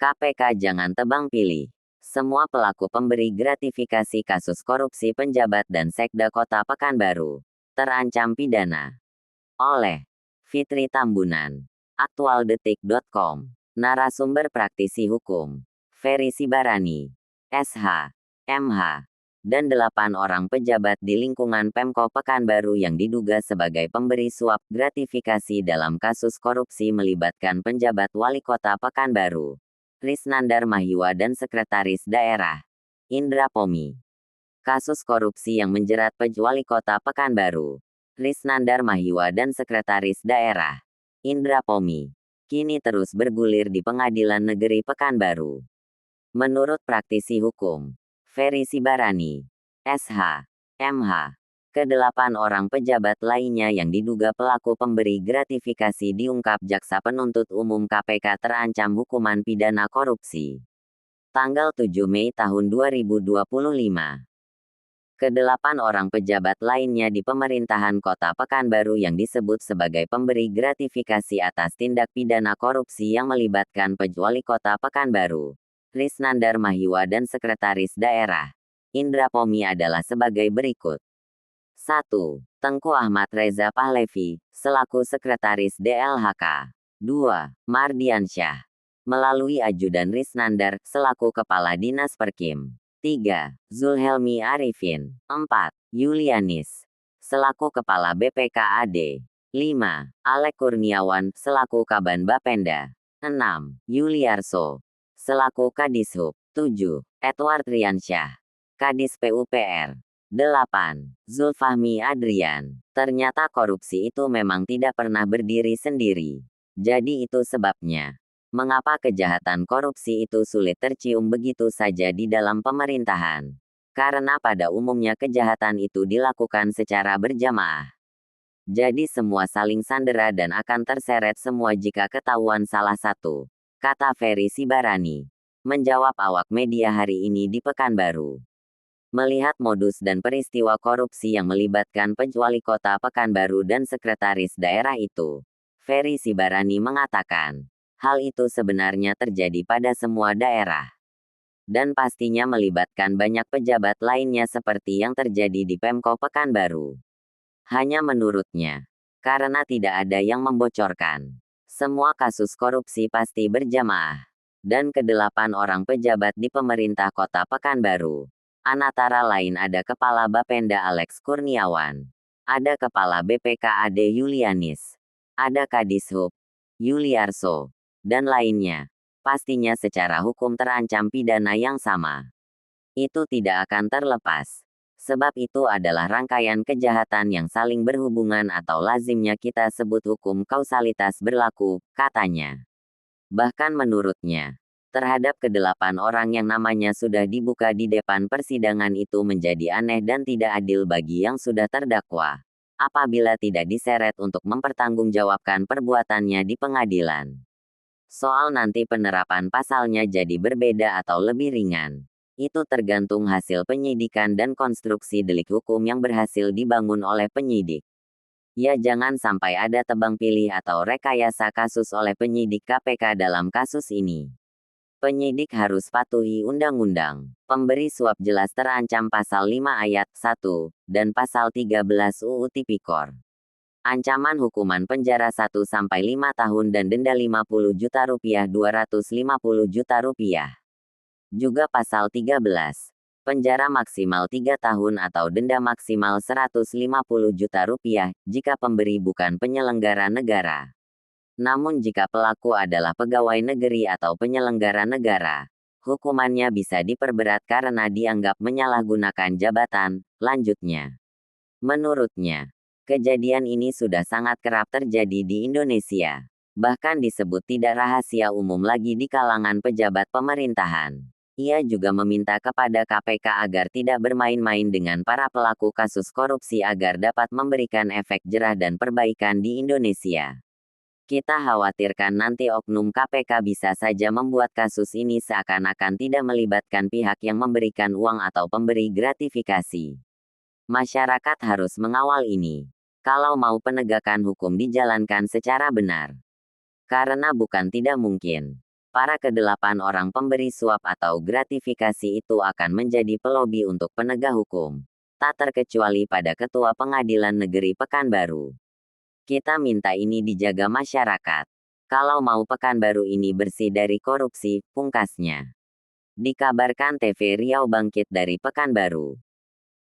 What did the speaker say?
KPK jangan tebang pilih. Semua pelaku pemberi gratifikasi kasus korupsi penjabat dan Sekda Kota Pekanbaru terancam pidana. Oleh Fitri Tambunan. Aktualdetik.com. Narasumber praktisi hukum Ferry Sibarani, SH, MH, dan 8 orang pejabat di lingkungan Pemko Pekanbaru yang diduga sebagai pemberi suap gratifikasi dalam kasus korupsi melibatkan penjabat Wali Kota Pekanbaru, Risnandar Mahiwa dan Sekretaris Daerah, Indra Pomi. Kasus korupsi yang menjerat Wali Kota Pekanbaru, Risnandar Mahiwa dan Sekretaris Daerah, Indra Pomi, kini terus bergulir di Pengadilan Negeri Pekanbaru. Menurut praktisi hukum Ferry Sibarani, SH, MH, ke-8 orang pejabat lainnya yang diduga pelaku pemberi gratifikasi diungkap Jaksa Penuntut Umum KPK terancam hukuman pidana korupsi. Tanggal 7 Mei tahun 2025. Ke-8 orang pejabat lainnya di pemerintahan Kota Pekanbaru yang disebut sebagai pemberi gratifikasi atas tindak pidana korupsi yang melibatkan Wali Kota Pekanbaru, Risnandar Mahiwa dan Sekretaris Daerah, Indra Pomi adalah sebagai berikut. 1. Tengku Ahmad Reza Pahlevi, selaku Sekretaris DLHK. 2. Mardiansyah, melalui ajudan Risnandar, selaku Kepala Dinas Perkim. 3. Zulhelmi Arifin. 4. Yulianis, selaku Kepala BPKAD. 5. Alek Kurniawan, selaku Kaban Bapenda. 6. Yuliarso, selaku Kadishub. 7. Edward Riansyah, Kadis PUPR. 8. Zulfahmi Adrian. Ternyata korupsi itu memang tidak pernah berdiri sendiri. Jadi itu sebabnya mengapa kejahatan korupsi itu sulit tercium begitu saja di dalam pemerintahan. Karena pada umumnya kejahatan itu dilakukan secara berjamaah. Jadi semua saling sandera dan akan terseret semua jika ketahuan salah satu, kata Ferry Sibarani, menjawab awak media hari ini di Pekanbaru. Melihat modus dan peristiwa korupsi yang melibatkan Wali Kota Pekanbaru dan Sekretaris Daerah itu, Ferry Sibarani mengatakan, hal itu sebenarnya terjadi pada semua daerah. Dan pastinya melibatkan banyak pejabat lainnya seperti yang terjadi di Pemko Pekanbaru. Hanya menurutnya, karena tidak ada yang membocorkan, semua kasus korupsi pasti berjamaah. Dan ke-8 orang pejabat di pemerintah Kota Pekanbaru, antara lain ada Kepala Bapenda Alex Kurniawan, ada Kepala BPKAD Yulianis, ada Kadishub, Yuliarso, dan lainnya, pastinya secara hukum terancam pidana yang sama. Itu tidak akan terlepas. Sebab itu adalah rangkaian kejahatan yang saling berhubungan atau lazimnya kita sebut hukum kausalitas berlaku, katanya. Bahkan menurutnya, terhadap ke-8 orang yang namanya sudah dibuka di depan persidangan itu menjadi aneh dan tidak adil bagi yang sudah terdakwa, apabila tidak diseret untuk mempertanggungjawabkan perbuatannya di pengadilan. Soal nanti penerapan pasalnya jadi berbeda atau lebih ringan, itu tergantung hasil penyidikan dan konstruksi delik hukum yang berhasil dibangun oleh penyidik. Ya jangan sampai ada tebang pilih atau rekayasa kasus oleh penyidik KPK dalam kasus ini. Penyidik harus patuhi undang-undang. Pemberi suap jelas terancam pasal 5 ayat 1, dan pasal 13 UU Tipikor. Ancaman hukuman penjara 1-5 tahun dan denda 50 juta rupiah 250 juta rupiah. Juga pasal 13. Penjara maksimal 3 tahun atau denda maksimal 150 juta rupiah, jika pemberi bukan penyelenggara negara. Namun jika pelaku adalah pegawai negeri atau penyelenggara negara, hukumannya bisa diperberat karena dianggap menyalahgunakan jabatan, lanjutnya. Menurutnya, kejadian ini sudah sangat kerap terjadi di Indonesia. Bahkan disebut tidak rahasia umum lagi di kalangan pejabat pemerintahan. Ia juga meminta kepada KPK agar tidak bermain-main dengan para pelaku kasus korupsi agar dapat memberikan efek jerah dan perbaikan di Indonesia. Kita khawatirkan nanti oknum KPK bisa saja membuat kasus ini seakan-akan tidak melibatkan pihak yang memberikan uang atau pemberi gratifikasi. Masyarakat harus mengawal ini, kalau mau penegakan hukum dijalankan secara benar. Karena bukan tidak mungkin Para ke-8 orang pemberi suap atau gratifikasi itu akan menjadi pelobi untuk penegak hukum. Tak terkecuali pada Ketua Pengadilan Negeri Pekanbaru. Kita minta ini dijaga masyarakat. Kalau mau Pekanbaru ini bersih dari korupsi, pungkasnya. Dikabarkan TV Riau Bangkit dari Pekanbaru.